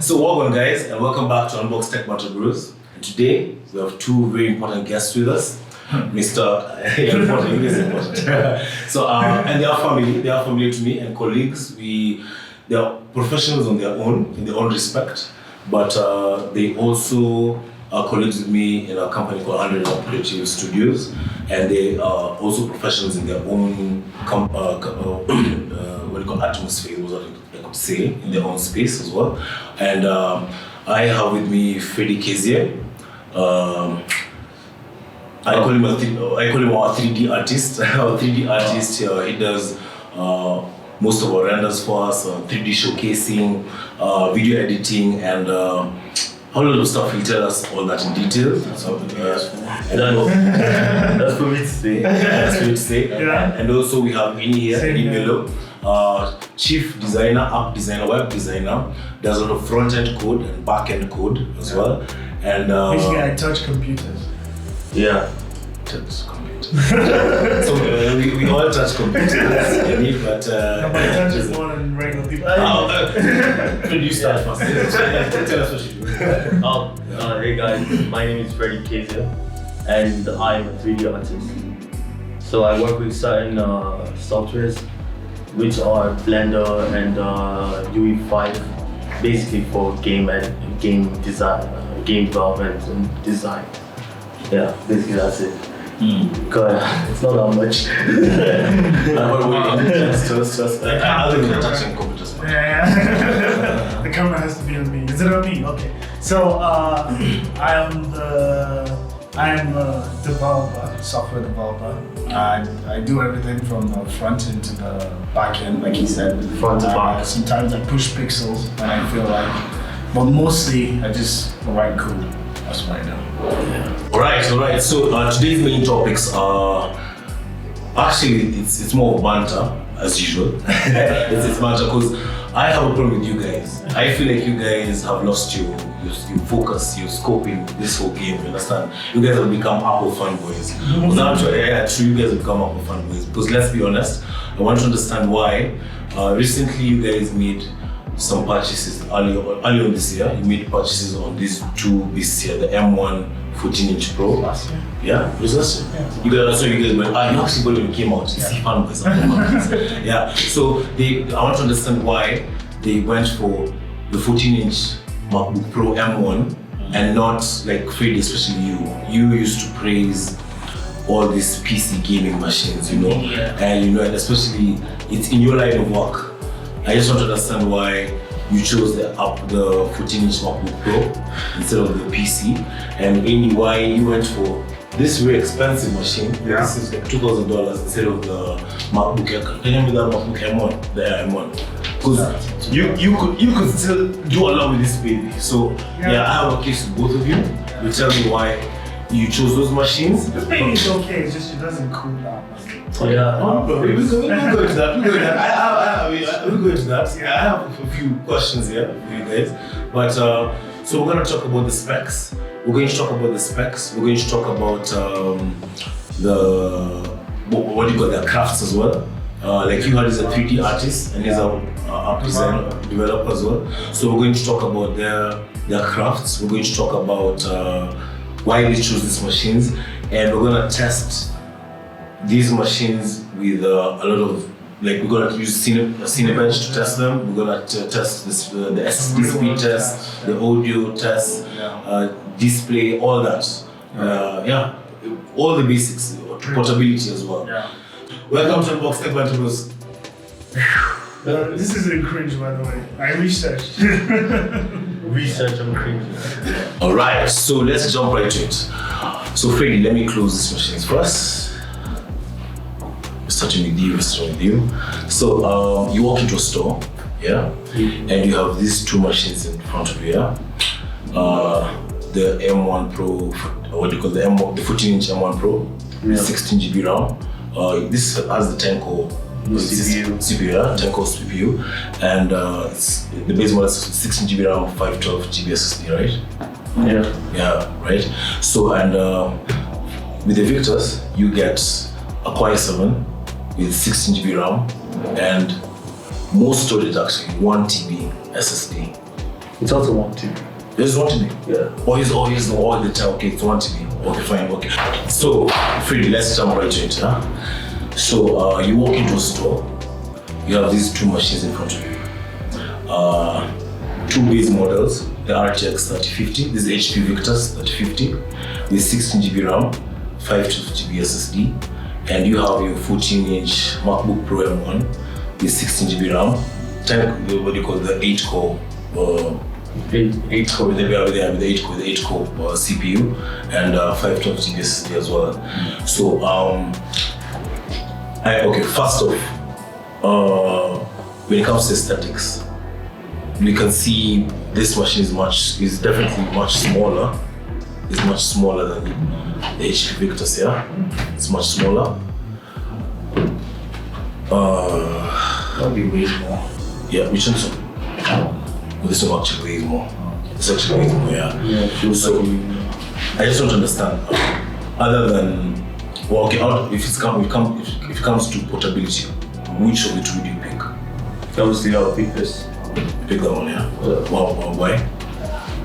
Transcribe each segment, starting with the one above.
So welcome guys, and welcome back to Unbox Tech Battle Bros. And today we have two very important guests with us, Mr. So and they are familiar to me and colleagues. They are professionals on their own, in their own respect, but they also are colleagues with me in a company called 100 Creative Studios, and they are also professionals in their own atmosphere, was what I could say, in their own space as well. And I have with me Freddy Kezier. I call him our 3D artist. Our 3D artist, he does most of our renders for us, 3D showcasing, video editing, and a whole lot of stuff. He'll tell us all that in detail. That's for me to say. That's for you to say. Yeah. And also we have Ini here, Ini Melo, chief designer, app designer, web designer. Does a lot of front-end code and back-end code as well. And basically, I touch computers. Yeah. Touch computers. So we all touch computers, but No, but I touch is more than regular people. Could you start first? Tell us what you do. Hey guys, my name is Freddy Kezier, and I'm a 3D artist. So I work with certain softwares, which are Blender and UE5, basically for game design, game development and design. Yeah, basically that's it. God, it's not that much. Just I think we're touching computers. Yeah. The camera has to be on me. Is it on me? Okay. So I am a developer, software developer. I do everything from the front end to the back end, like he said. Front to back. Sometimes I push pixels when I feel like, but mostly I just write code. That's what I do. Yeah. Alright. So today's main topics are actually it's more banter as usual. it's banter because I have a problem with you guys. I feel like you guys have lost your focus, your scope in this whole game. You understand? You guys have become Apple fanboys. True, you guys have become Apple fanboys. Because let's be honest, I want to understand why. Recently, you guys made some purchases earlier this year. You made purchases on these two beasts here, the M1 14-inch Pro. Last year. Yeah, it was last year. Yeah. You guys went, you actually got it when it came out. See fanboys. Yeah. So I want to understand why they went for the 14-inch Macbook Pro M1 and not like Freddy, especially you. You used to praise all these PC gaming machines, you know, and especially it's in your line of work. I just want to understand why you chose the 14-inch MacBook Pro instead of the PC, and maybe why you went for this very expensive machine. Yeah. This is like $2,000 instead of the MacBook Air. Can you remember that MacBook M1, the Air M1? Because you could still do a lot with this baby. So yeah, I have a case with both of you. You tell me why you chose those machines. The baby is okay, it's just it doesn't cool down. We'll go into that. We'll go into that. Yeah, I have a few questions here for you guys. But so we're going to talk about the specs. We're going to talk about the the crafts as well. Like you had is a 3D artist and he's a app designer, developer as well. So we're going to talk about their crafts. We're going to talk about why they chose these machines, and we're going to test these machines with a lot of, like, we're gonna use Cinebench to test them. We're gonna test the SSD speed test, the audio test, display, all that. All the basics, portability as well. Yeah. Welcome to Unbox Tech Battle Bros. This isn't cringe, by the way. I researched. Research on cringe. Alright, so let's jump right to it. So Freddy, let me close these machines first. Starting with you. So you walk into a store, and you have these two machines in front of you, the M1 Pro, what do you call the 14-inch M1 Pro, 16 GB RAM. This has the 10-core CPU, 10-core CPU, and the base model is 16 GB RAM, 512 GB SSD, right? Yeah, right. So and with the Victus, you get a Core i7 with 16 GB RAM and more storage, actually 1 TB SSD. It's also 1 TB. This is 1 TB? Yeah. Oh, he's the time. Okay, it's 1 TB. Okay, fine, okay. So, Freddie, let's jump right into it, huh? So, you walk into a store, you have these 2 machines in front of you. 2 base models, the RTX 3050, this is HP Victus 3050, with 16 GB RAM, 512 GB SSD, and you have your 14-inch MacBook Pro M1 with 16 GB RAM, what do you call the 8-core 8 core. with the 8-core CPU and 512 GB SSD as well. So first off, when it comes to aesthetics, we can see this machine is definitely much smaller. It's much smaller than the HP Victus, yeah? It's much smaller. Probably weighs more. Yeah, which one? Well, this one actually weighs more. It's actually weighs more, yeah. Yeah, it feels So, like I just don't understand. Other than, well, okay, if it comes to portability, which of the 2 do you pick? obviously I'll pick this. Pick that one, yeah. Well, why?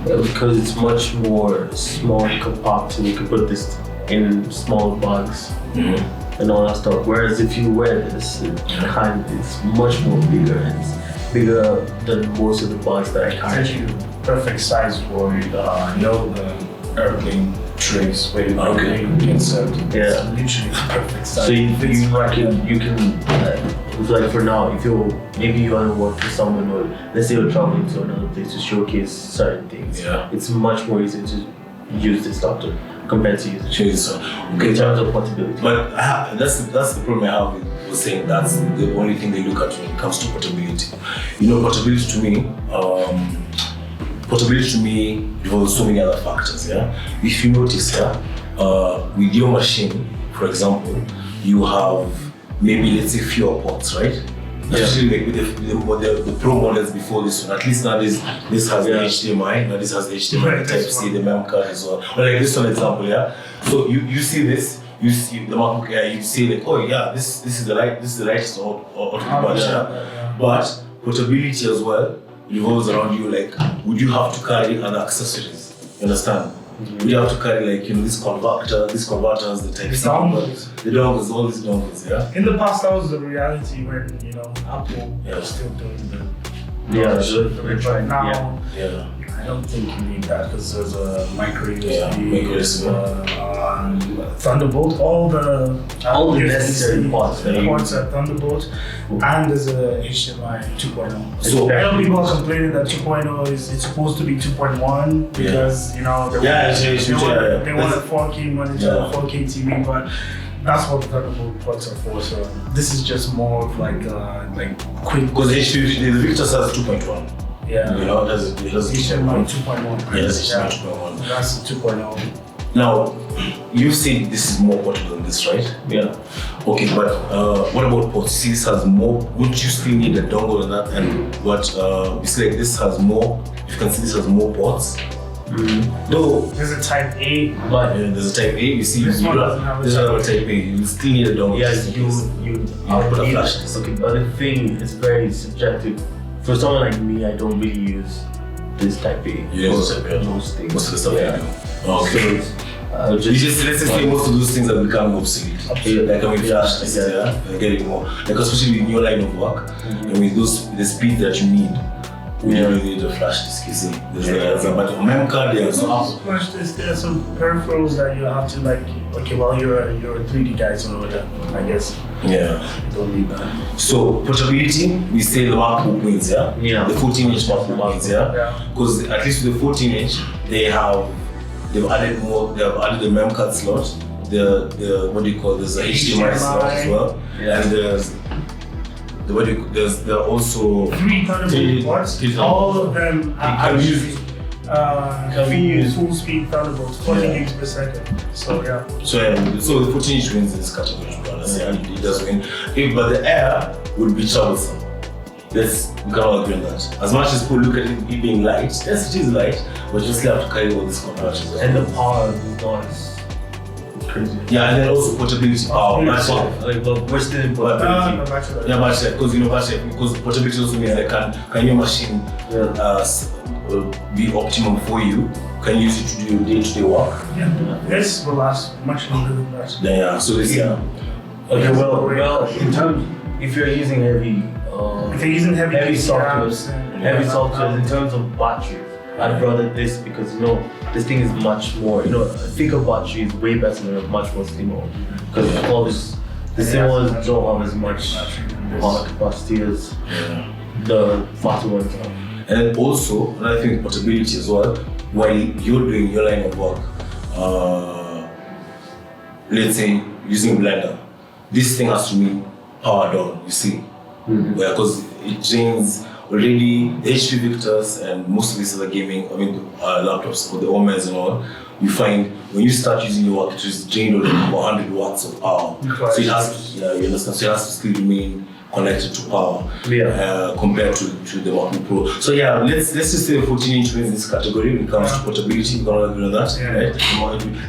Because it's much more small and compact, and you can put this in small bags and all that stuff. Whereas if you wear this, it's much more bigger, and it's bigger than most of the bags that I It's carry. actually perfect size for the airplane trays where you insert. Yeah. It's literally the perfect size. So you can like for now, if maybe you want to work for someone, or let's say you're traveling to another place to showcase certain things, Yeah. it's much more easy to use this laptop compared to using Okay, in terms of portability. but that's the problem I have with saying that's the only thing they look at when it comes to portability. Portability to me involves so many other factors, yeah? If you notice, with your machine, for example, you have maybe, let's say, fewer ports, right? Especially like with the Pro models before this one. At least now this has the HDMI, now this has the HDMI, the Type-C, the mem card as well. Or like this one example, yeah? So you see this, you see the MacBook Air, you say like, oh yeah, this is the right bunch, yeah? But portability as well revolves around you, like, would you have to carry other accessories? You understand? Would you have to carry like, these converters, the Type-C, the dongles, all these dongles, yeah? In the past, that was the reality when, Apple was still doing the but now, I don't think you need that because there's a micro USB, Thunderbolt, all the necessary ports are Thunderbolt, and there's a HDMI 2.0. So I know people are complaining that 2.0 it's supposed to be 2.1 because they want a 4K monitor, 4K TV, but that's what the Thunderbolt ports are for. So this is just more of like quick. Because the Victus has 2.1. Yeah. It has HDMI 2.1. Yeah, that's HDMI 2.1. That's 2.0. Now, you say this is more portable than this, right? Yeah. Okay, but what about ports? See, this has more. Would you still need a dongle on that? And what? You see, like this has more. You can see this has more ports. Though there's a Type A, but there's a Type A. You see, this one doesn't have a Type A. You still need a dongle. yes, you put a flash. Okay, but the thing is very subjective. For someone like me, I don't really use this Type A. You use Type A. Most things. Most of the stuff you do. Okay. So, let's just say most of those things are becoming obsolete. Like flash disks, they're getting more. Like especially in your line of work, and with the speed that you need. We don't really need a flash disk, you see. There's a mem card, there's flash disk. There are some peripherals that you have to you're a 3D guy, so I guess. Yeah. You don't need that. So portability, we say the MacBook wins, yeah? Yeah. The 14-inch MacBook wins, yeah? Because at least with the 14-inch, they've added the mem card slot. There's a HDMI slot as well. Yeah. And there are also 3 Thunderbolt ports. All of them are actually full speed Thunderbolts, 40 gigs per second. So yeah. So the 14-inch wins in this category, it does win. But the Air would be troublesome. We can all agree on that. As much as people look at it being light, yes, it is light, but you still have to carry all these conversions. And the power is not crazy. Yeah, and then also portability power. But we're still in portability. Because portability also means can your machine will be optimum for you. Can you use it to do your day-to-day work. Yeah. This will last much longer than that. Yeah. So this Okay, well, in terms, if you're using heavy If you're using heavy softwares, in terms of battery, I'd rather this because this thing is much more. A thicker battery is way better than a much more slimmer because all this. The slimmer ones don't have as much power capacity as the faster ones have. And also, another thing, portability as well. While you're doing your line of work, let's say using Blender, this thing has to be powered on, you see. Because it drains already the HP Victus and most of these other gaming, laptops, or the OMEs and all, you find when you start using your work, it is drained already about 100 watts of power. So it has to, you understand, so it has to still remain connected to power compared to the Macbook Pro. So let's just say the 14-inch wins in this category when it comes to portability. We can all agree on that, right?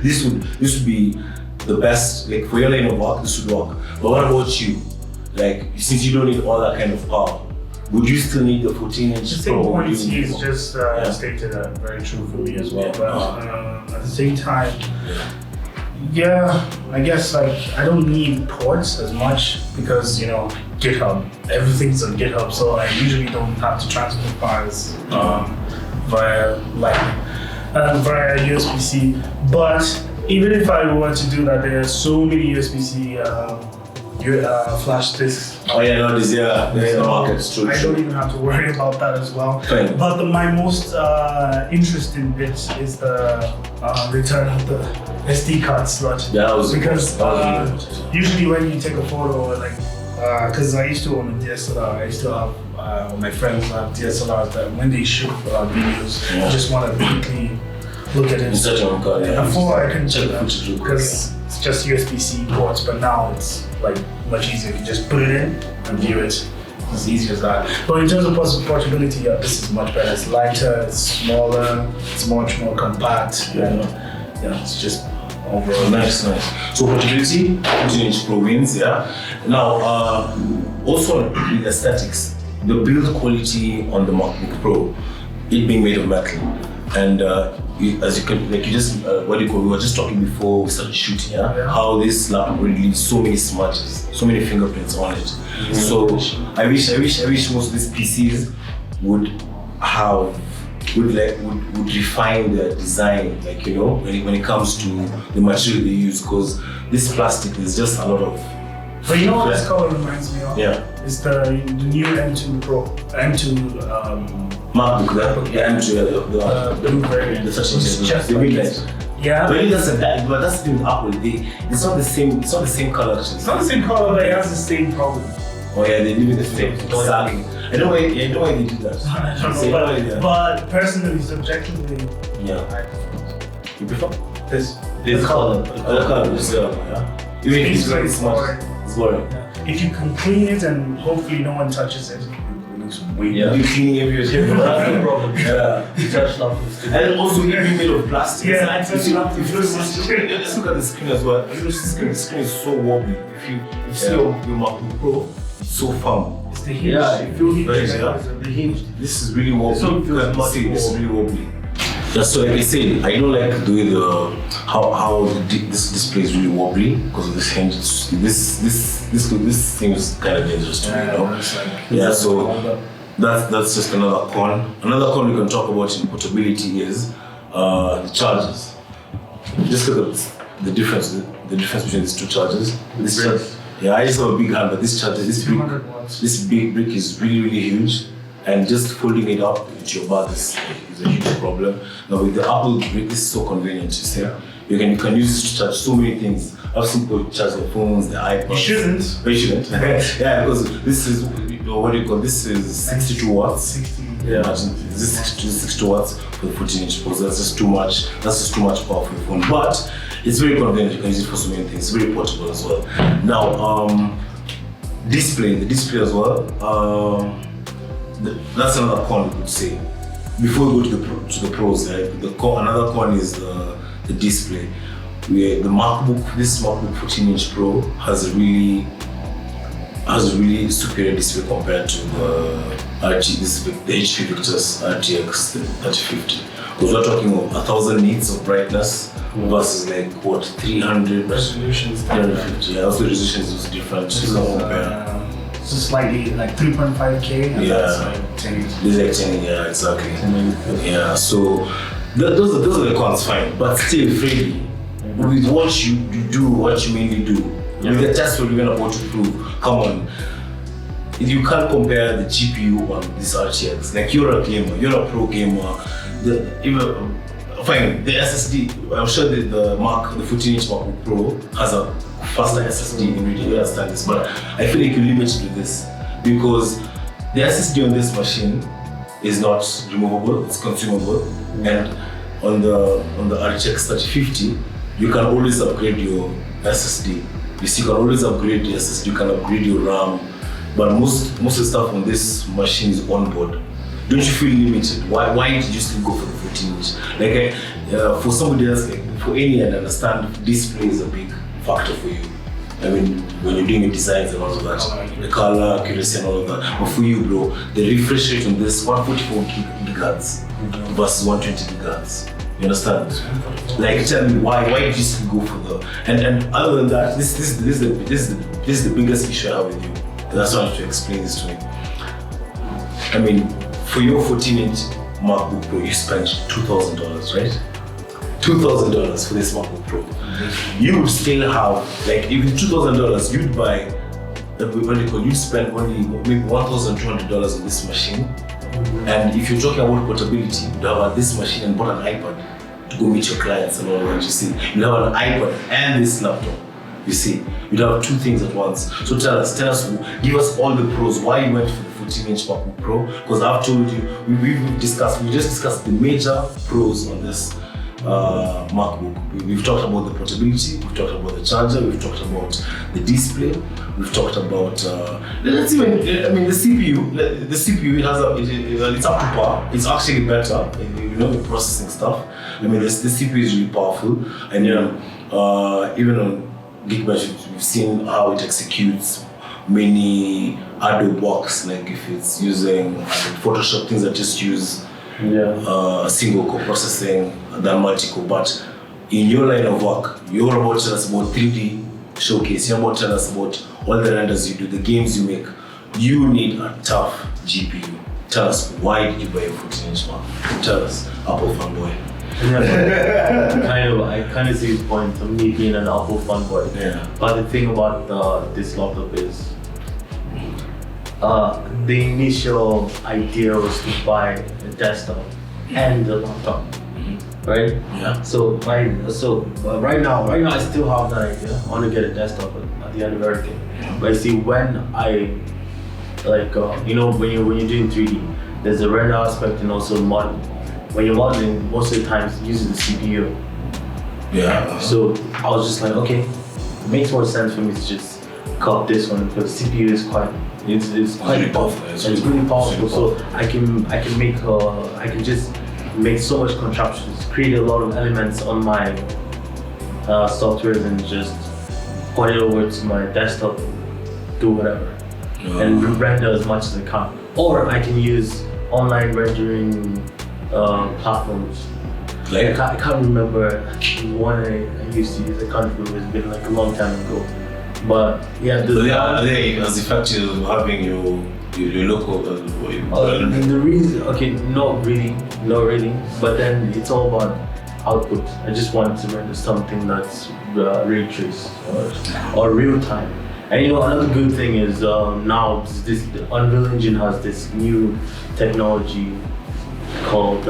This would be the best, like for your line of work, this would work. But what about you? Like, since you don't need all that kind of power, would you still need the 14-inch? The same point is just stated very true for me as well. But at the same time, I guess I don't need ports as much because GitHub, everything's on GitHub, so I usually don't have to transfer files via USB-C. But even if I were to do that, there are so many USB-C flash disks. There's the market. It's true. I don't even have to worry about that as well. Fine. But my most interesting bit is the return of the SD card slot. Because usually when you take a photo, because I used to own a DSLR, I used to have my friends have DSLRs that when they shoot videos, I just want to quickly look at it. Before I can check that because it's just USB-C ports, but now it's much easier. You just put it in and view it. It's easy as that. But in terms of portability, this is much better. It's lighter, it's smaller, it's much more compact. It's just overall nice. So portability, 14-inch Pro wins. Now, also the aesthetics, the build quality on the MacBook Pro, it being made of metal, and as you can, we were just talking before we started shooting, how this laptop really leaves so many smudges, so many fingerprints on it. So I wish most of these PCs would refine their design, when it comes to the material they use, because this plastic is just a lot of. But you know what this color reminds me of? It's the new M2 Pro, M2 MacBook, the blue variant. the touch just the like midnight. Yeah. But that's the thing with Apple. It's not the same. It's not the same color. It's not the same color, but it has the same problem. Oh yeah, they live in the same. Exactly. I know why they do that. I don't know, but personally, subjectively, You prefer This color. The color is even if it's very smart. It's boring. If you can clean it and hopefully no one touches it, it looks weird. You cleaning everything. That's the problem. Touch And also even made of plastic. Let's look at the screen as well. The screen is so wobbly. If you see your MacBook Pro, it's so firm. It's the hinge. It feels the hinge. This is really wobbly. So it feels much more. This is really wobbly. So like I said, I don't like the way how this display is really wobbly because of this hinge. This thing is kind of dangerous to me, so that's just another con. Another con we can talk about in portability is the charges. Just look at the difference between these two charges. I just have a big hand, but this charger, this big brick is really huge. And just folding it up into your bag is a huge problem. Now with the Apple brick, this is so convenient, you see. You can use this to charge so many things. I've seen people charge their phones, their iPods. You shouldn't. But you shouldn't. Because this is, this is 62 watts. Imagine, this is 62 watts for the 14-inch Pro. That's just too much. That's just too much power for your phone. But it's very convenient. You can use it for so many things. It's very portable as well. Now, the display as well. That's another con we could say. Before we go to the pros, another con is the display. This MacBook 14-inch Pro has a really superior display compared to the this is the HP Victus RTX 3050. Because we're talking of 1000 nits of brightness versus like what 300 Resolutions. 350. Yeah, also resolution is different. It's just slightly like 3.5K. And Yeah. that's like 10. This is like 10, yeah, exactly. Yeah, so those are the cons, fine. But still, Freddy, with what you do, what you mainly do, with the test we're even about to prove, come on. You can't compare the GPU on this RTX. Like you're a gamer, you're a pro gamer. Fine, the SSD, I'm sure that the 14-inch MacBook Pro has a faster SSD in you understand this, but I feel like you're limited with this because the SSD on this machine is not removable, it's consumable, and on the RTX 3050, you can always upgrade your SSD. You see, you can always upgrade the SSD, you can upgrade your RAM, but most of the stuff on this machine is onboard. Don't you feel limited? Why did you still go for the 14-inch? Like for somebody else, like for any, I understand display is a big factor for you. I mean, when you're doing your designs and all of that, the color accuracy and all of that. But for you, bro, the refresh rate on this 144 gigahertz versus 120 gigahertz. You understand? Like, tell me why did you still go for the? And other than that, this is the biggest issue I have with you. That's why I have to explain this to me. I mean, for your 14-inch MacBook Pro, you spent $2,000, right? $2,000 for this MacBook Pro. You would still have, like, even $2,000, you'd buy, you'd spend only maybe $1,200 on this machine. And if you're talking about portability, you'd have this machine and bought an iPad to go meet your clients and all that, you see. You'd have an iPad and this laptop, you see. You'd have two things at once. So tell us, give us all the pros, why you went for the 14-inch MacBook Pro, because I've told you, we just discussed the major pros on this MacBook. We've talked about the portability, we've talked about the charger, we've talked about the display, we've talked about the CPU. The CPU it's up to par. It's actually better, in processing stuff. I mean, the CPU is really powerful, and even on Geekbench, we've seen how it executes many Adobe works, like if it's using Photoshop, things that just use single core processing than multi-core. But in your line of work, you're about to tell us about 3D showcase, you're about to tell us about all the renders you do, the games you make. You need a tough GPU. Tell us, why did you buy a 14-inch Mac? Tell us, Apple fanboy. I kind of see his point of me being an Apple fanboy. Yeah. But the thing about this laptop is, the initial idea was to buy a desktop and a laptop, right? Yeah. So right now I still have that idea. I want to get a desktop at the end of everything. But I see when I when you're doing 3D, there's a render aspect and also modeling. When you're modeling, most of the times it uses the CPU. Yeah. So I was just like, okay, it makes more sense for me to just cut this one because the CPU is quite really powerful. It's really powerful. So I can just make so much contraptions, create a lot of elements on my software and just put it over to my desktop, do whatever, and render as much as I can. Or I can use online rendering platforms. Like? I can't remember one I used to use. I can't remember. It's been like a long time ago. But yeah, are they as effective as having your local? The reason, not really. But then it's all about output. I just want to render something that's ray trace or real time. And another good thing is now the Unreal Engine has this new technology called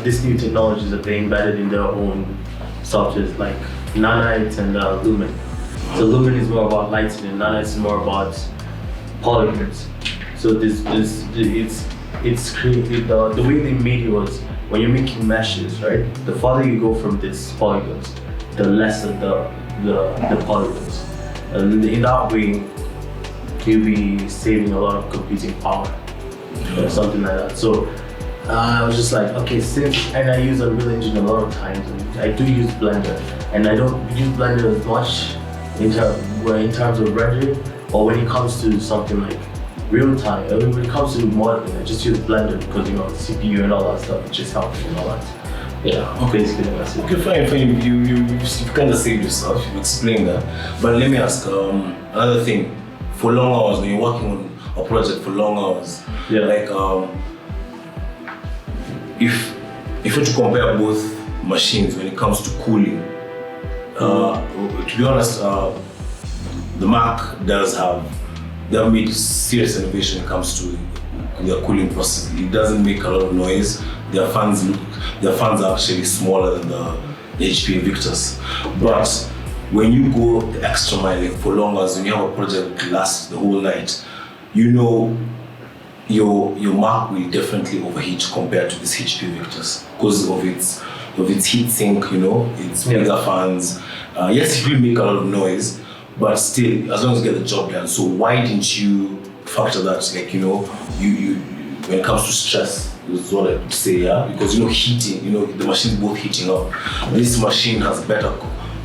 these new technologies that they embedded in their own softwares, like Nanite and Lumen. So Lumen is more about lighting and Nanite is more about polygons. So it's created, the way they made it was, when you're making meshes, right? The farther you go from these polygons, the lesser the polygons. And in that way, you'll be saving a lot of computing power or something like that. So I was just like, okay, and I use Unreal Engine a lot of times, and I do use Blender, and I don't use Blender as much in terms of rendering, or when it comes to something like real time. I mean, when it comes to modeling, I just use Blender because CPU and all that stuff. It just helps and all that. Yeah, basically that's it. Okay, fine. You kind of saved yourself. You explained that. But let me ask another thing. For long hours, when you're working on a project for long hours, like if you to compare both machines when it comes to cooling, to be honest, the Mac they have made serious innovation when it comes to their cooling process. It doesn't make a lot of noise. Their fans are actually smaller than the HP Victus. But when you go the extra mile, like for long hours, when you have a project that lasts the whole night, you know your Mac will definitely overheat compared to this HP Victus because of its heat sink, its bigger fans. Yes, it will make a lot of noise, but still, as long as you get the job done. So why didn't you factor that? Like you when it comes to stress, is what I would say, because heating, the machine's both heating up. This machine has better,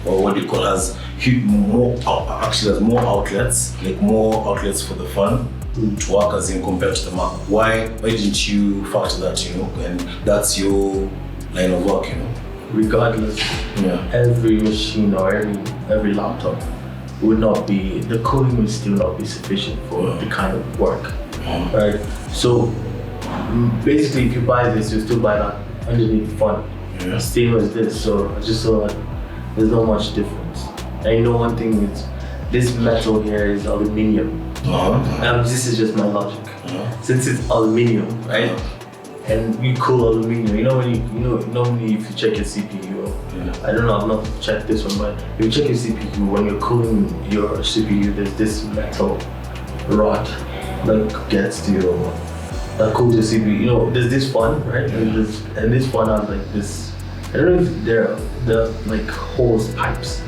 or what you call has more outlets, like more outlets for the fan to work as in compared to the Mac. Why didn't you factor that, and that's your line of work, Regardless, every machine or every laptop would not be, the cooling would still not be sufficient for the kind of work, right? So basically, if you buy this, you still buy that underneath the fan, same as this. So I just saw that there's not much difference. And one thing is, this metal here is aluminium. This is just my logic. Since it's aluminium, right? And you cool aluminium. Normally if you check your CPU, I don't know, I've not checked this one, but if you check your CPU, when you're cooling your CPU, there's this metal rod that gets to that cools your CPU. There's this fan, right? And this fan has like this, I don't know if they're like hose pipes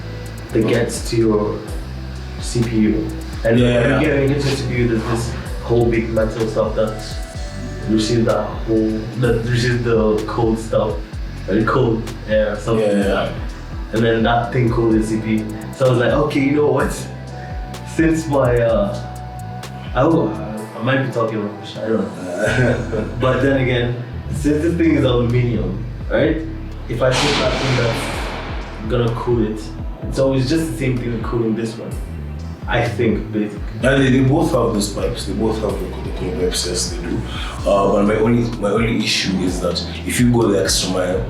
that gets to your CPU. And when you get into the CPU, there's this whole big metal stuff that receives the cold stuff, or the cold air, something like that. And then that thing cools the CPU. So I was like, okay, you know what? Since my, I might be talking rubbish, I don't know. But then again, since this thing is aluminium, right? If I put that thing that's gonna cool it, it's always just the same thing as cooling this one. I think, basically. They both have those pipes. They both have the cooling pipes. Yes, they do. But my only issue is that if you go the extra mile,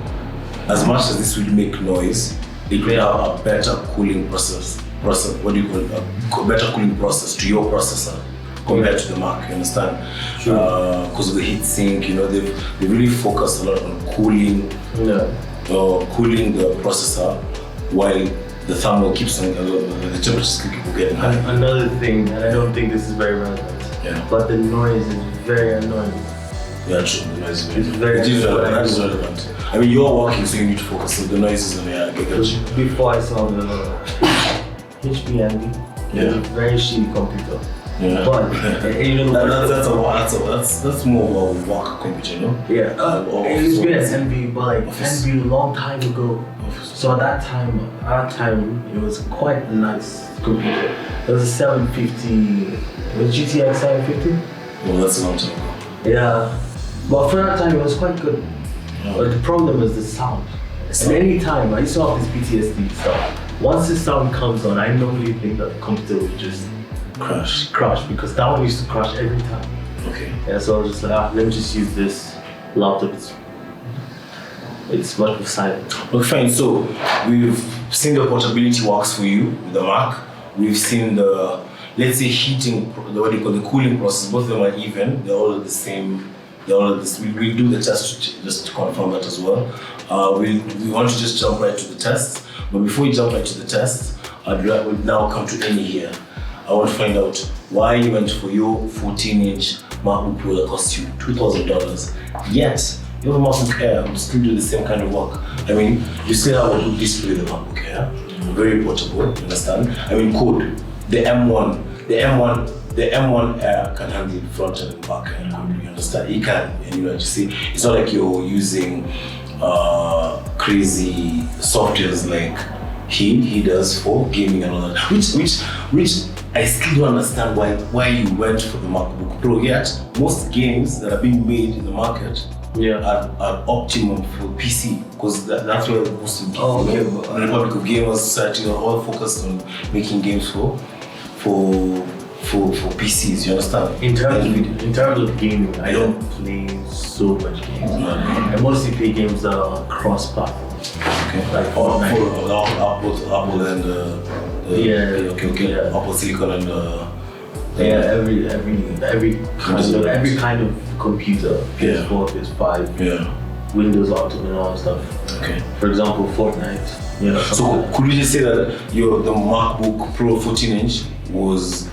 as much as this will make noise, it will have a better cooling process. What do you call it? A better cooling process to your processor compared to the Mac. You understand? Because of the heat sink, they really focus a lot on cooling, cooling the processor while the thermal keeps on, the temperatures keep getting high. Another thing, and I don't think this is very relevant, but the noise is very annoying. Yeah, true. The noise is very relevant. I mean, you're working, so you need to focus. So the noise is on I get you. Before I saw the HP Envy, it was a very shitty computer. But that's more of a work computer, Yeah. It's been an Envy, but like Envy a long time ago. So at that time, it was quite a nice computer. It was a 750, was GTX 750? Well, that's a long time ago. Yeah, but for that time, it was quite good. But the problem is the sound. And any time, I used to have this PTSD stuff. Once the sound comes on, I normally think that the computer will just crash because that one used to crash every time. Okay. Yeah, so I was just like, let me just use this laptop. It's much more silent. Okay, fine. So we've seen the portability works for you with the Mac. We've seen the, let's say, heating, what you call the cooling process. Both of them are even. They're all the same. We'll do the test just to confirm that as well. We want to just jump right to the test. But before we jump right to the test, we'd now come to Amy here. I want to find out why you went for your 14-inch MacBook Pro that cost you $2,000. Yet, you have a MacBook Air and still do the same kind of work. I mean, you still have a good display with the MacBook Air. Very portable, you understand? I mean, code. The M1 Air can handle front and back end code, you understand? It can, and you see, it's not like you're using crazy softwares like he does for gaming and all that. Which I still don't understand why you went for the MacBook Pro. Yet most games that are being made in the market are optimum for PC, because that's where most of the Republic of Gamers Society are all focused on making games for PCs. You understand? In terms of gaming, I don't play so much games. I mostly play games that are cross-platform. Okay. Like Fortnite. Apple and Apple Silicon and every kind of computer, PS4, PS5, Windows Optimum and all that stuff. Okay. For example, Fortnite. So could we just say that the MacBook Pro 14-inch was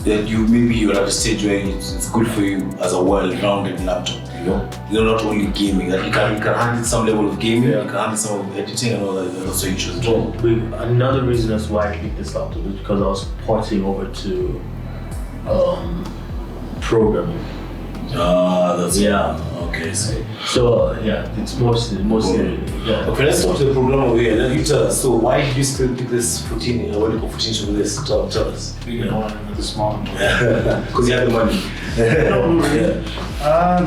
that you're at a stage where it's good for you as a well-rounded laptop, You're not only gaming, that you can handle some level of gaming, you can handle some of editing and all that, also you choose. Another reason that's why I picked this laptop is because I was porting over to programming. That's okay. So it's mostly Okay, let's talk to the program over here. Then you tell us. So why did you still pick this 14? What do you call 14 over this? Tell us. Bigger one and the small one. Because you have the money.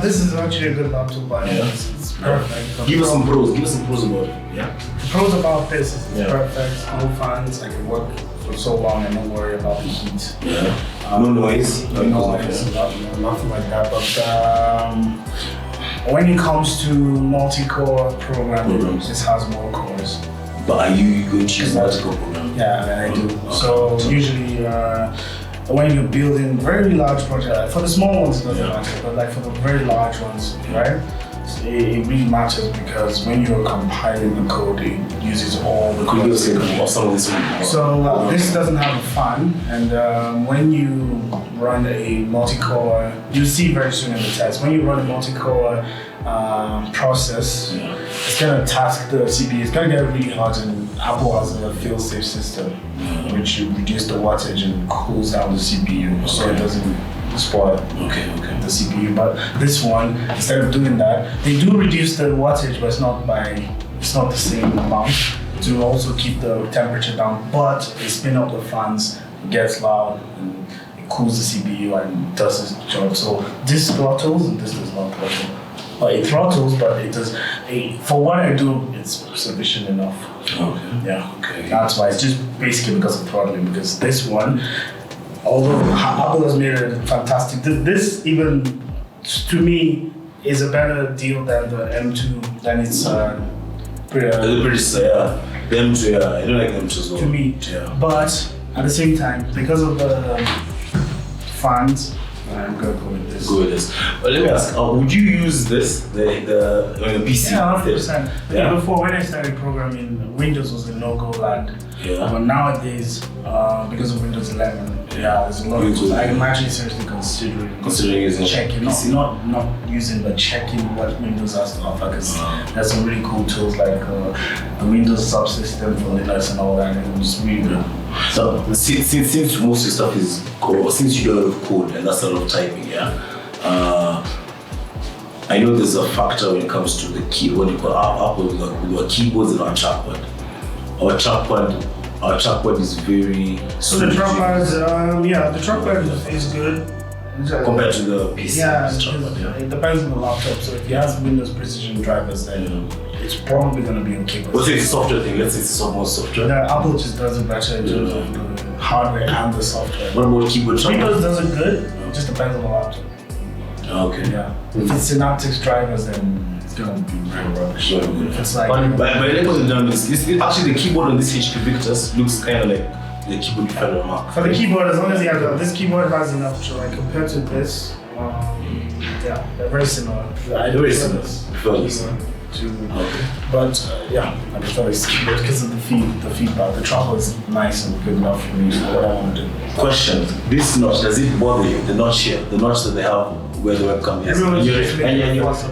This is actually a good laptop, but it's perfect. Give us some pros. Give us some pros about it. The pros about this is it's perfect. No fans. I can work for so long and not worry about the heat. No noise. Nothing like that. But when it comes to multi-core programming, this has more cores. But are you going to use multi-core programming? Yeah, I do. Okay. So usually when you're building very large projects, for the small ones it doesn't matter, but like for the very large ones, right? It really matters because when you're compiling the code, it uses all the code. So this doesn't have a fan, and when you run a multi-core, you'll see very soon in the test, when you run a multi-core process, it's going to task the CPU. It's going to get really hot, and Apple has a fail-safe system, which reduce the wattage and cools down the CPU, so it doesn't spoil the CPU. But this one, instead of doing that, they do reduce the wattage, but it's not the same amount to also keep the temperature down. But they spin up the fans, it gets loud, and it cools the CPU and does its job. So this throttles and this does not throttle. It throttles, but it does. For what I do, it's sufficient enough. That's why it's just basically because of throttling. Because this one, although Apple has made it fantastic, this even to me is a better deal than the M2. Than it's the M2. I don't like M2 as well. To me, but at the same time, because of the fans, I'm gonna go with this. Go with this. But let me ask, would you use this the PC? Yeah, 100%. Before, when I started programming, Windows was a no-go land. But nowadays, because of Windows 11, there's a lot of tools. I'm actually seriously considering using checking, PC. not using, but checking what Windows has to offer. Because there's some really cool tools like the Windows subsystem for Linux and all that, and it's really good. So since most of your stuff is code, since you do a lot of code and that's a lot of typing, I know there's a factor when it comes to the key. What you call Apple with our keyboards and our trackpad. Our trackpad is very. So the trackpad, the trackpad is good compared to the PC. It depends on the laptop. So if it has Windows precision drivers, then it's probably going to be okay. Let's say it's a software thing. Let's say it's more software. Apple just does it better in terms of the hardware and the software. What about keyboard trackpad? Windows does it good. It just depends on the laptop. If it's Synaptics drivers, then it's gonna be very rubbish. It's like. But actually, the keyboard on this HP Victus looks kind of like the keyboard you find on Mac. For the keyboard, as long as you have this keyboard has enough to like compared to this. They're very similar. I do prefer this. But I prefer this keyboard because of the feedback. The trackpad is nice and good enough for me for what I want to do. Question: this notch, does it bother you? The notch here, the notch that they have where the webcam is,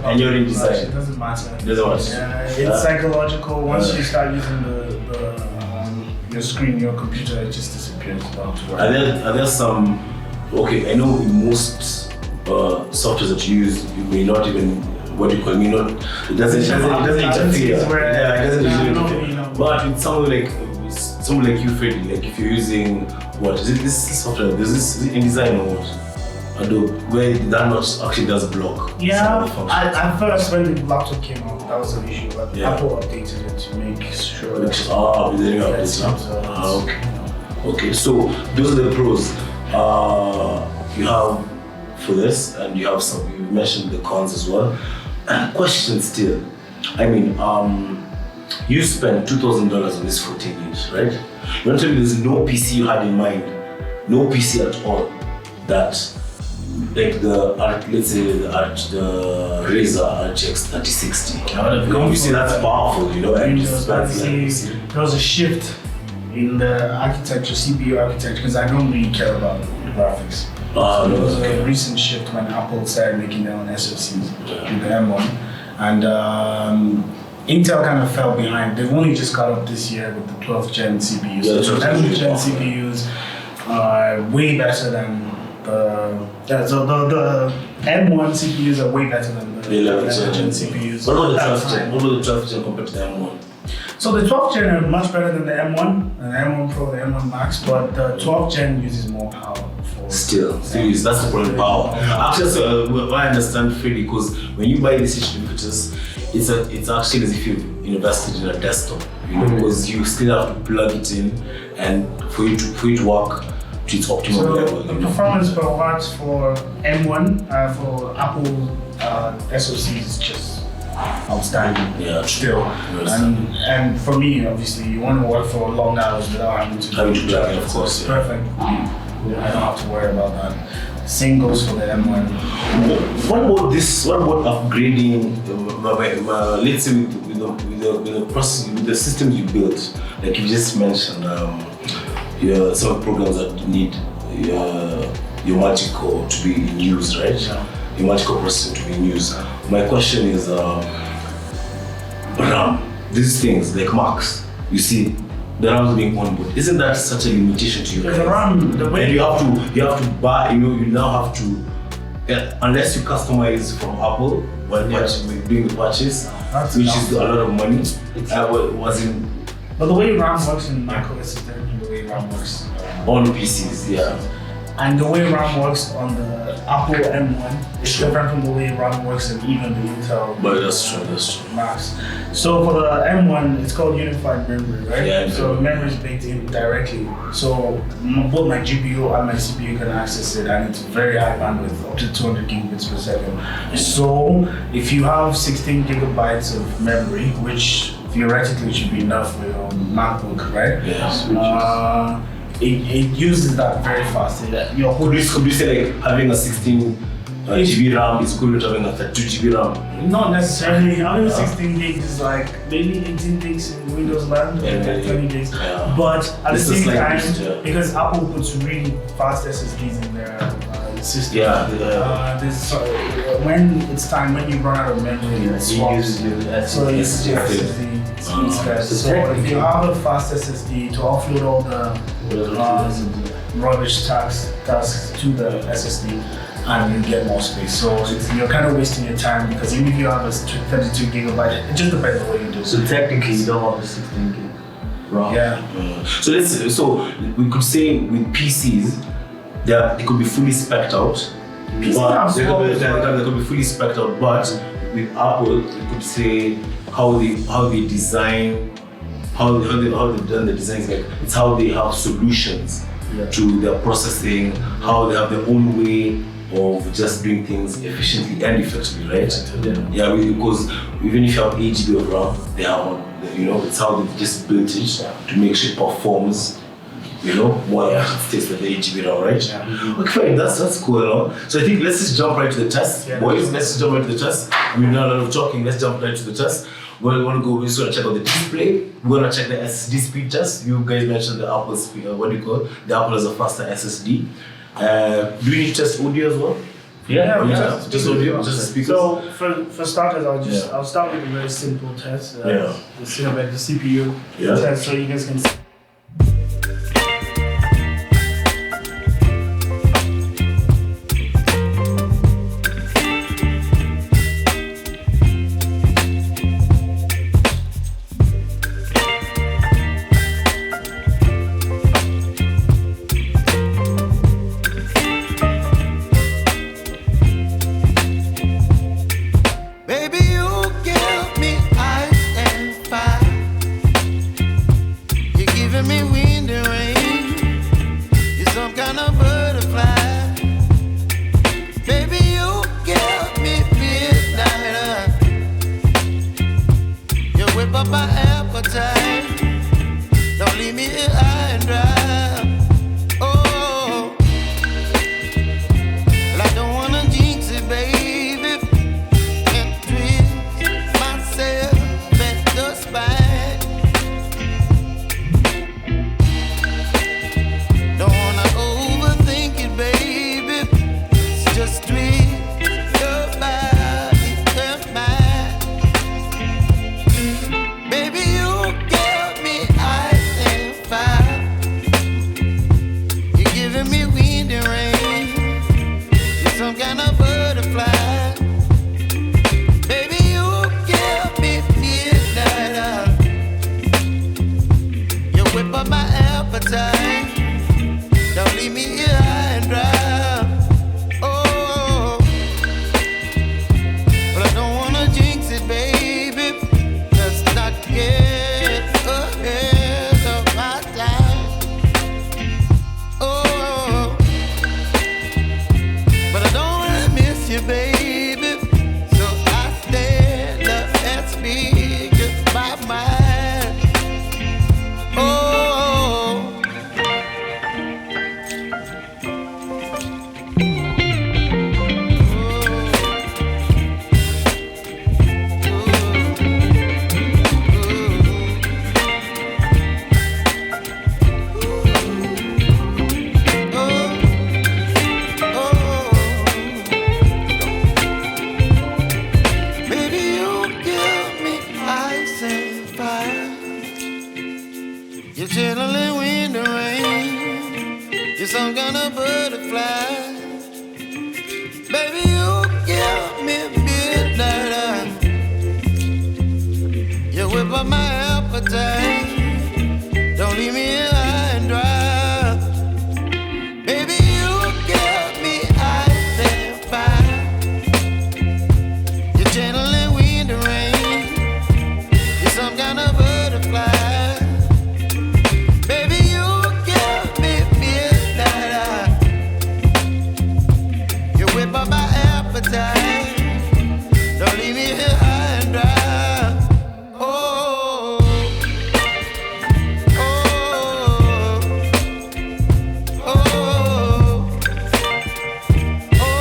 and you're in design. It doesn't matter. It doesn't matter. It's psychological. Once you start using your screen, your computer, it just disappears. Are there some? Okay, I know in most software that you use, you may not even. What do you call me? It doesn't interfere. It doesn't interfere. But with someone like you, Freddie, like if you're using what is it? This software, is it InDesign or what? Adobe, where that not actually does block. Yeah, some of the functions. at first when the laptop came out, that was an issue, but Yeah. Apple updated it to make sure Which is with the new Yeah, updates it's now. not, Okay. Okay, so those are the pros you have for this, and you have some. You mentioned the cons as well. Question still, I mean, you spent $2,000 on this 14-inch, right? You want to tell me there's no PC you had in mind, no PC at all, that like let's say the Razer RTX 3060. You see that's powerful, you know, and there was a shift in the architecture, CPU architecture, because I don't really care about graphics. So there was a recent shift when Apple started making their own SoCs with the M1, and Intel kind of fell behind. They've only just got up this year with the 12th gen CPUs. Yeah, So the 11th gen CPUs are way better than the M1 CPUs are way better than the 11th gen CPUs. What about the 12th gen? What about the 12th gen compared to the M1? So the 12th gen are much better than the M1, and the M1 Pro, the M1 Max, but the 12th gen uses more power. Still use that's the problem. Power. Actually, so I understand fully, because when you buy this HP Victus, it's actually as if you've invested in a desktop, you know, because you still have to plug it in, and for it to work to its optimum level. The performance per watt for M1 for Apple SoCs is just outstanding. Yeah, still. And for me, obviously, you want to work for long hours without having to plug it, of course. It's perfect. I don't have to worry about that. Same goes for the M1. What about this? What about upgrading? Let's say with the process, with the systems you built, like you just mentioned, some programs that need your multi-core to be in use, right? Yeah. Your multi-core processor to be in use. My question is, RAM. These things like Macs, you see. The RAM being onboard, isn't that such a limitation to you guys? The RAM, the way and you have to buy. You know, you now have to, unless you customize from Apple while doing the purchase, which is a lot of money. But the way RAM works in macOS is different from the way RAM works on PCs, yeah. And the way RAM works on the Apple M1 is different from the way RAM works in even the Intel. But that's true. Max. So for the M1, it's called unified memory, right? Yeah. So memory is baked in directly. So both my GPU and my CPU can access it, and it's very high bandwidth, up to 200 gigabits per second. So if you have 16 gigabytes of memory, which theoretically should be enough with your MacBook, right? Yes. It uses that very fast. Could you say like having a 16 GB RAM is equivalent to having a 32 GB RAM? Not necessarily. Having 16 gigs is like maybe 18 gigs in Windows land, or 20 gigs. Yeah. But at the same time, yeah. because Apple puts really fast SSDs in their system, when it's time, when you run out of memory, it swaps. So you use your SSD. So if you have a fast SSD to offload all the rubbish tasks to the SSD, and you get more space. So you're kind of wasting your time, because even if you have a 32 gigabyte, it just depends on what you do. So technically, you don't have a 16 gig RAM. Yeah. So we could say with PCs, they could be fully spec'd out. They could be fully spec'd out, but with Apple, we could say how they design, how they've done the designs. Like it's how they have solutions to their processing, how they have their own way of just doing things efficiently and effectively, right? Because even if you have 8 GB of RAM, they have, it's how they've just built it to make sure it performs, more than it takes the 8 GB RAM, right? Yeah. Okay, fine, that's cool. So I think let's just jump right to the test. Yeah. Boys, let's just jump right to the test. We've done a lot of talking, let's jump right to the test. We're just gonna check out the display. We're gonna check the SSD speed test. You guys mentioned the Apple speed, the Apple has a faster SSD. Do we need to test audio as well? Yeah. Just audio, just speakers. So for starters, I'll start with a very simple test. The CPU test, so you guys can see. up my appetite. Don't leave me here high and dry. Oh, well, I don't wanna jinx it, baby, and twist myself at the spine. Don't wanna overthink it, baby. It's just twist your body and mine. Baby, you give me ice and fire. You're giving me wind and rain. You're some kind of butterfly. Baby, you give me midnight. You whip up my appetite. Don't leave me here high and dry. Oh, but I don't wanna jinx it, baby. Let's not get ahead of my time. Oh, but I don't wanna miss you, baby. So I stand up and speak my mind. Oh. Baby, you give me ice and fire. You're channeling wind and rain. You're some kind of butterfly. Baby, you give me midnight. You whip up my appetite. Don't leave me here high and dry. Baby, you give me ice and fire. You're channeling wind and rain. You're some kind of butterfly. Baby, you give me midnight. You whip up my appetite. Don't leave me here high and dry. Oh, oh, oh, oh,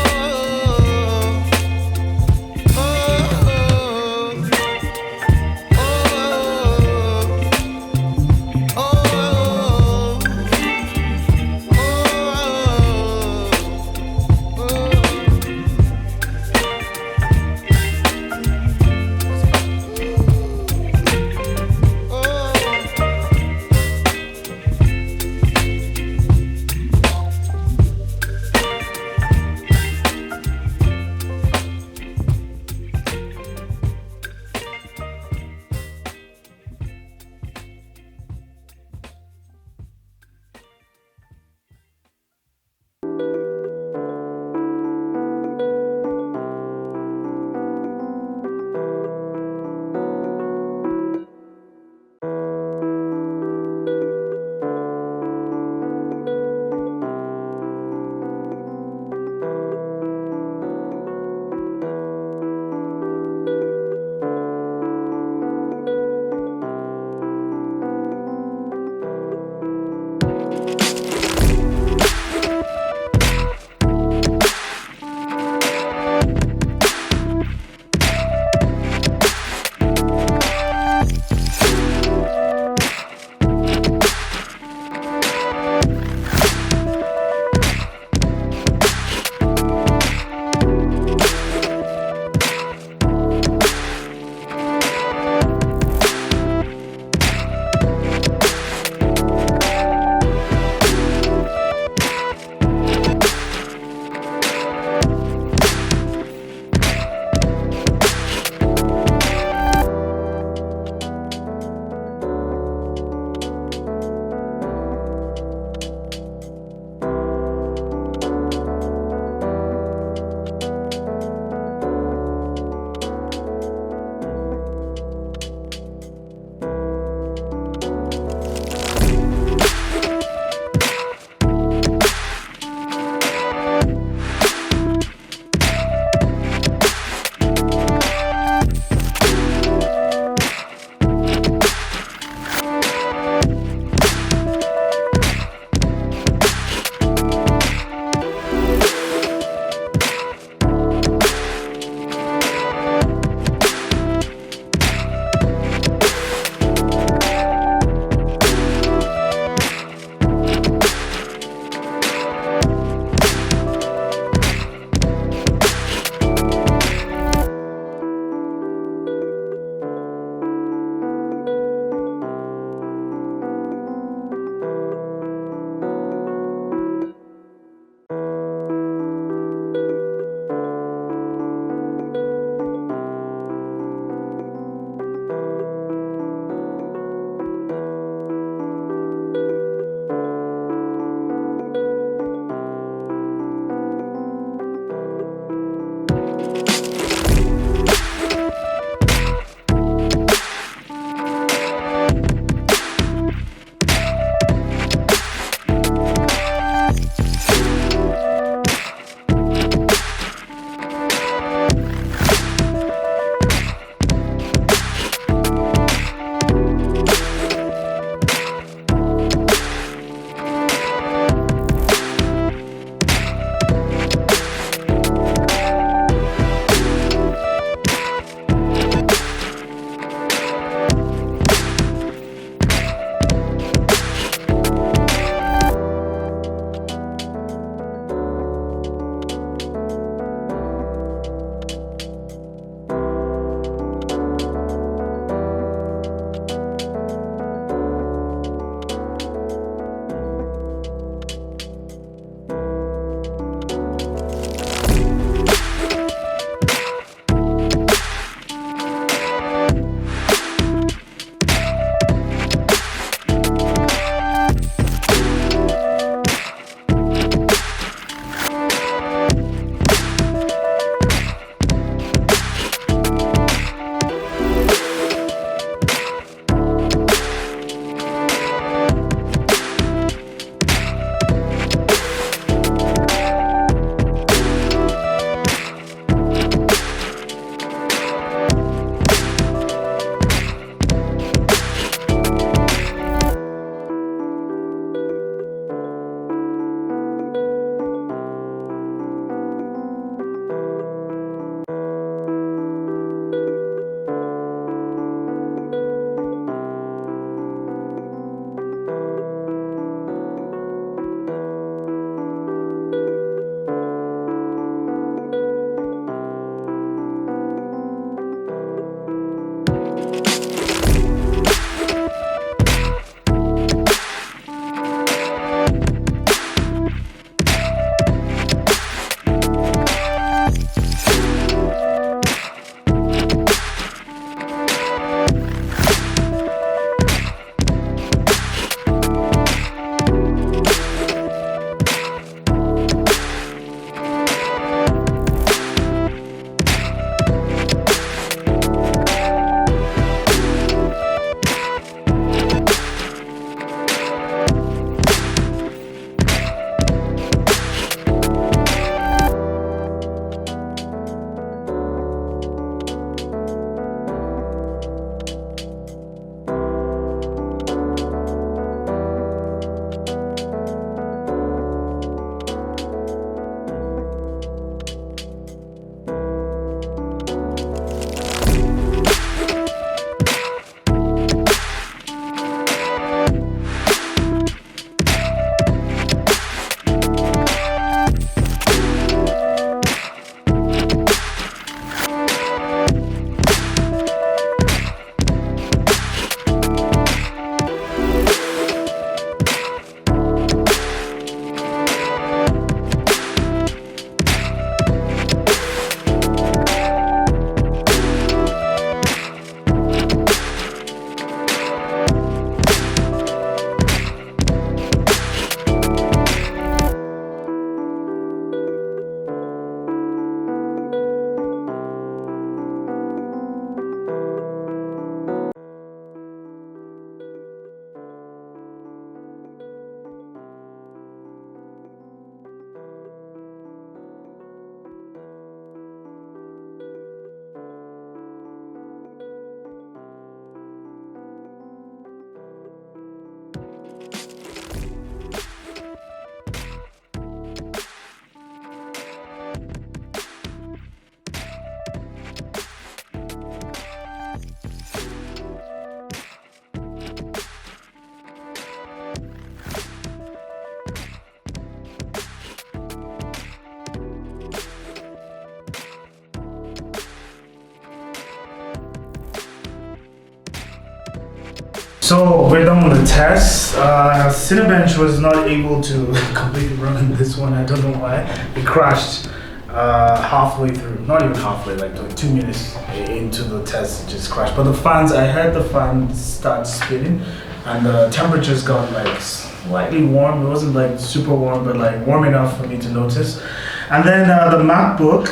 So we're done with the test. Cinebench was not able to completely run this one. I don't know why. It crashed halfway through. Not even halfway, like 2 minutes into the test, it just crashed. But the fans, I heard the fans start spinning, and the temperatures got like slightly warm. It wasn't like super warm, but like warm enough for me to notice. And then the MacBook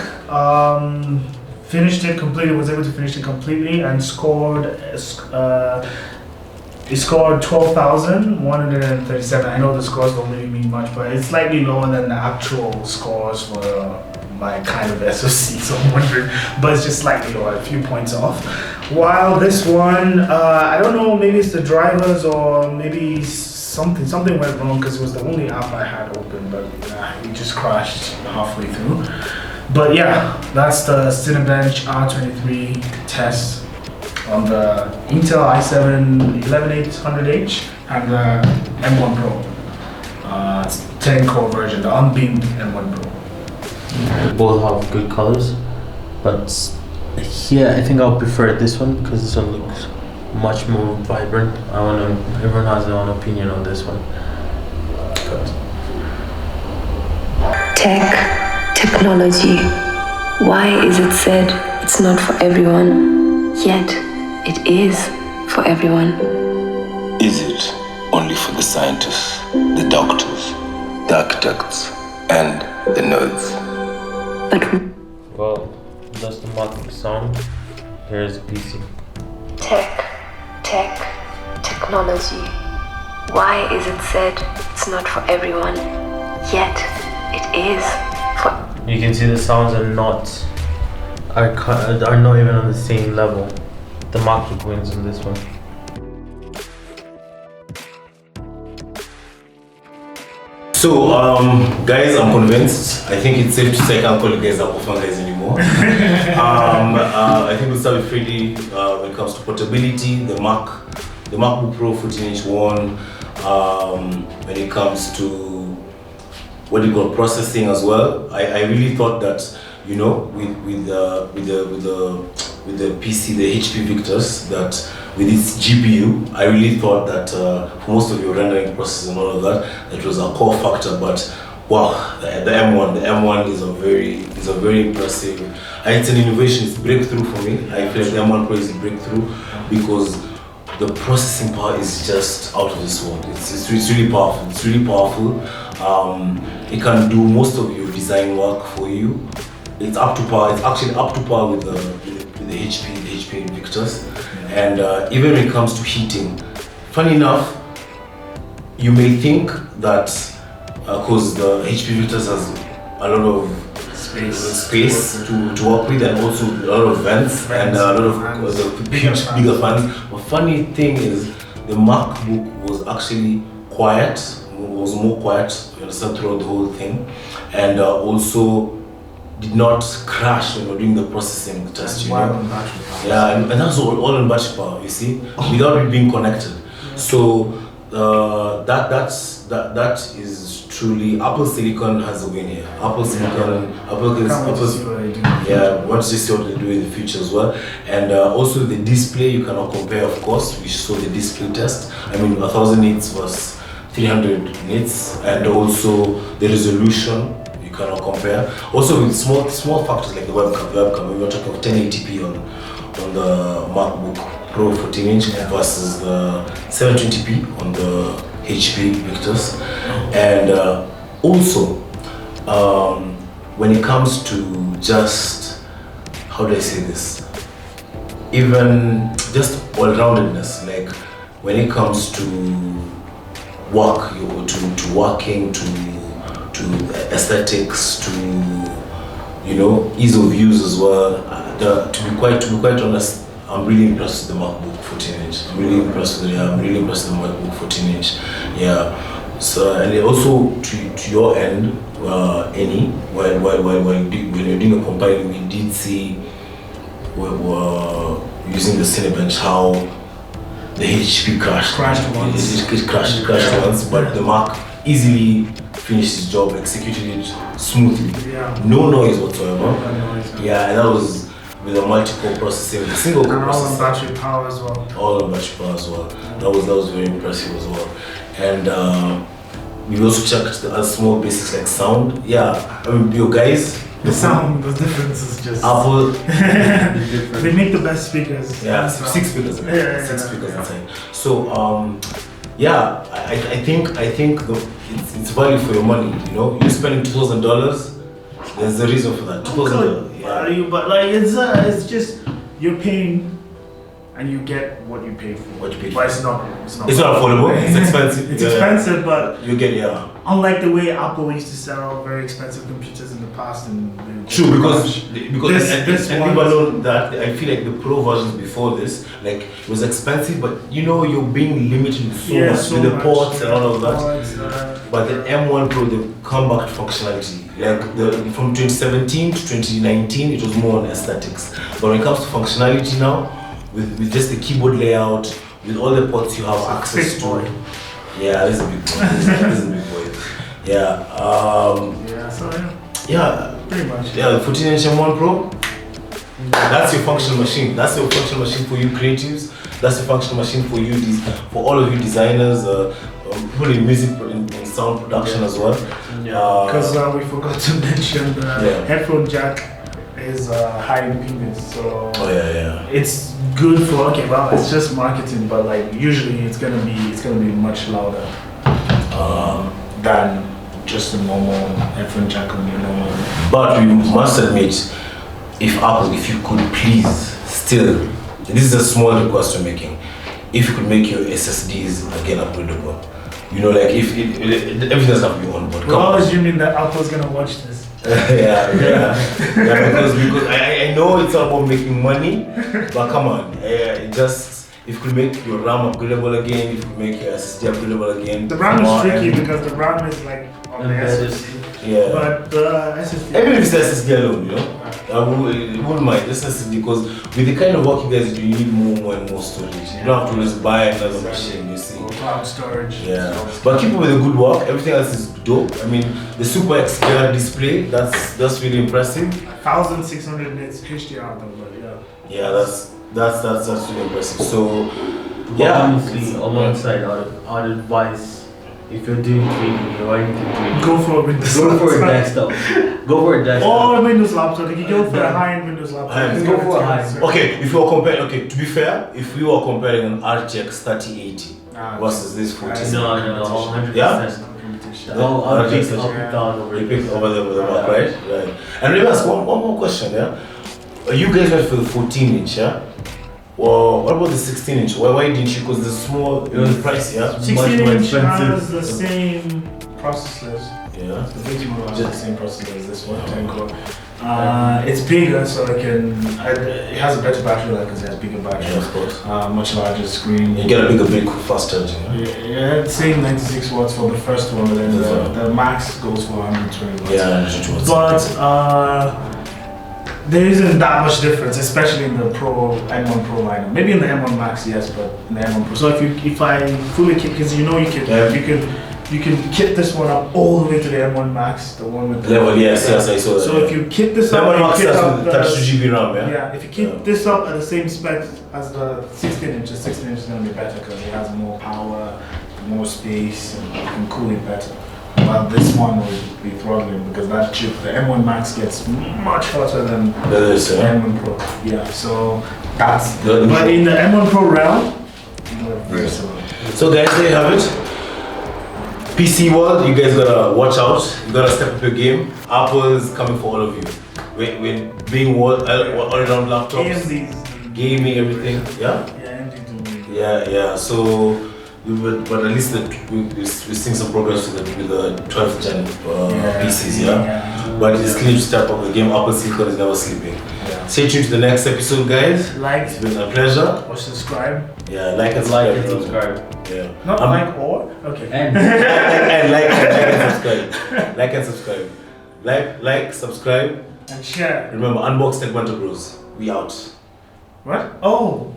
finished it completely. Was able to finish it completely and scored. It scored 12,137. I know the scores don't really mean much, but it's slightly lower than the actual scores for my kind of SoC, so I'm wondering, but it's just slightly lower, a few points off. While this one, I don't know, maybe it's the drivers or maybe something went wrong because it was the only app I had open, but it just crashed halfway through. But yeah, that's the Cinebench R23 test on the Intel i7 11800H and the M1 Pro. 10-core version, the unbeamed M1 Pro. They both have good colors, but here I think I'll prefer this one because this one looks much more vibrant. Everyone has their own opinion on this one. Technology. Why is it said it's not for everyone, yet it is for everyone? Is it only for the scientists, the doctors, the architects, and the nerds? But Well, that's the Macbook sound. Here's the PC. technology. Why is it said it's not for everyone, yet it is for... You can see the sounds are not even on the same level. The MacBook wins in this one. So, guys, I'm convinced. I think it's safe to say I can't call you guys Apple guys anymore. I think we'll start with Freddy when it comes to portability. The MacBook Pro 14-inch one. When it comes to what do you call processing as well. I really thought that, you know, with the PC, the HP Victus, that with its GPU, I really thought that for most of your rendering process and all of that, that was a core factor. But wow, the M1 is a very impressive. It's an innovation, it's breakthrough for me. I feel like the M1 Pro is a breakthrough because the processing power is just out of this world. It's really powerful. It's really powerful. It can do most of your design work for you. It's up to par. It's actually up to par with the HP Victus. And even when it comes to heating, funny enough, you may think that because the HP Victus has a lot of space to work with, and also a lot of vents and a lot of bigger fans. But funny thing is, the MacBook was actually quiet, was more quiet, you understand, throughout the whole thing, and also did not crash when we were doing the processing test, you know. Yeah, and that's all on battery power, you see, without it being connected. So that is truly, Apple Silicon has a win here. Apple Silicon, yeah, want to see what they do in the future as well. And also the display, you cannot compare, of course. We saw the display test. I mean, 1000 nits was 300 nits, and also the resolution, you cannot compare. Also with small factors like the webcam, we were talking of 1080p on the MacBook Pro 14-inch versus the 720p on the HP Victus. And also, when it comes to just, how do I say this? Even just all-roundedness, like when it comes to work, to working, to aesthetics, to, you know, ease of use as well. To be quite honest, I'm really impressed with the MacBook 14-inch. I'm really impressed with the MacBook 14-inch. Yeah. So, and also to your end, Annie, when you're doing a compiling, we did see using the Cinebench how the HP crashed once. It crashed once, but the Mac easily finished its job, executed it smoothly. Yeah. No noise whatsoever. Yeah, and that was with a multi-core processing, with a single core And all on processor. battery power as well. All on battery power as well. That was very impressive as well. And we also checked the other small basics like sound. Yeah, I mean, you guys. The sound, the difference is just. Apple. They make the best speakers. Yeah, So- 6 speakers. Yeah, 6 speakers inside. So yeah, I think it's value for your money. You know, you're spending $2,000. There's a reason for that. $2,000. Yeah. But like it's just you're paying and you get what you pay for. What you pay But for. it's not It's not affordable. It's expensive. It's Yeah. expensive, but You get unlike the way Apple used to sell very expensive computers in the past and True, because This and one people is- know that I feel like the Pro versions before this, like it was expensive, but you know you're being limited with so much with the ports and all of that. But the M1 Pro, they've come back to functionality. Like from 2017 to 2019, it was more on aesthetics. But when it comes to functionality now, with just the keyboard layout, with all the ports you have access to. boy. Yeah, this is a big boy. This is a big boy. Yeah. So Yeah. pretty much. Yeah, the 14-inch M1 Pro. That's your functional machine. That's your functional machine for you creatives. That's your functional machine for you, for all of you designers, people in music in sound production as well. Because we forgot to mention the headphone jack is high impedance, so Oh yeah. it's good for it's just marketing, but like usually it's gonna be much louder than just a normal headphone jack on your normal. But we must admit, if you could please still, this is a small request we're making, if you could make your SSDs again upgradable. You know, like if everything doesn't have to be on board. We're all assuming that Apple's gonna watch this. yeah, because I know it's all about making money, but come on, if you could make your RAM upgradable again, if you could make your SSD upgradable again. The RAM come is on, tricky and- because the RAM is like on the SSD. Yeah. But the SSD. Even if it's SSD alone, you know, I wouldn't mind this SSD because with the kind of work you guys do, you need more and more storage. You don't have to always buy another machine, you see. Cloud storage. Yeah, but keep it with the good work. Everything else is dope. I mean, the Super XDR display, that's really impressive. 1600 nits HDR though, but yeah. Yeah, that's really impressive. So, But yeah. honestly, alongside our advice, if you're doing 3D or anything 3D, Go for a Windows go for a laptop. desktop. Go for a desktop. Or a Windows laptop. If you go for a high-end Windows laptop, High-end. it's Go gonna for a take high-end. certain- Okay, if you were comparing, to be fair, if we were comparing an RTX 3080 versus this 40. No, 100%. Yeah? I'll pick that over You this. picked over the mark, right? Right. And let me ask one more question, yeah? You guys went for the 14-inch, yeah? Well, what about the 16-inch? Why didn't you? Because the small, it was price, yeah? 16-inch expensive. has the same processors. Yeah. The Victus model has the same processor as this one, 10 core. It's bigger, so it has a better battery life because it has bigger battery. Yeah, of course. Much larger screen. You get a big fast charging. Yeah, the same 96 watts for the first one, but then the max goes for 120 watts. Yeah, 120 watts. But there isn't that much difference, especially in the M1 Pro lineup. Maybe in the M1 Max, yes, but in the M1 Pro. So if I fully kit, because you know you can kit this one up all the way to the M1 Max, the one with the Level, yes, I saw that. So if you kit this Level up, Max you kit has up with 32 GB RAM, yeah? yeah, if you kit this up at the same spec as the 16-inch, the 16-inch is going to be better because it has more power, more space, and you can cool it better. But this one will be throttling because that chip, the M1 Max, gets much hotter than the M1 Pro. Yeah, so that's. But in the M1 Pro realm, very similar. So guys, there you have it. PC world, you guys gotta watch out. You gotta step up your game. Apple is coming for all of you. With being all around laptops, AMD's gaming, everything. Yeah. Yeah, AMD doing. Yeah. So, but at least we're seeing some progress with the 12th gen PCs. Yeah. But it's clear to step up the game. Apple Silicon is never sleeping. Yeah. Stay tuned to the next episode, guys. Like It's been a pleasure. or subscribe. Yeah, like and subscribe. Yeah. Not like or? Okay. And and like and subscribe. Like and subscribe. Like, subscribe. And share. Remember, Unbox Tech Banter Bros. We out. What? Oh!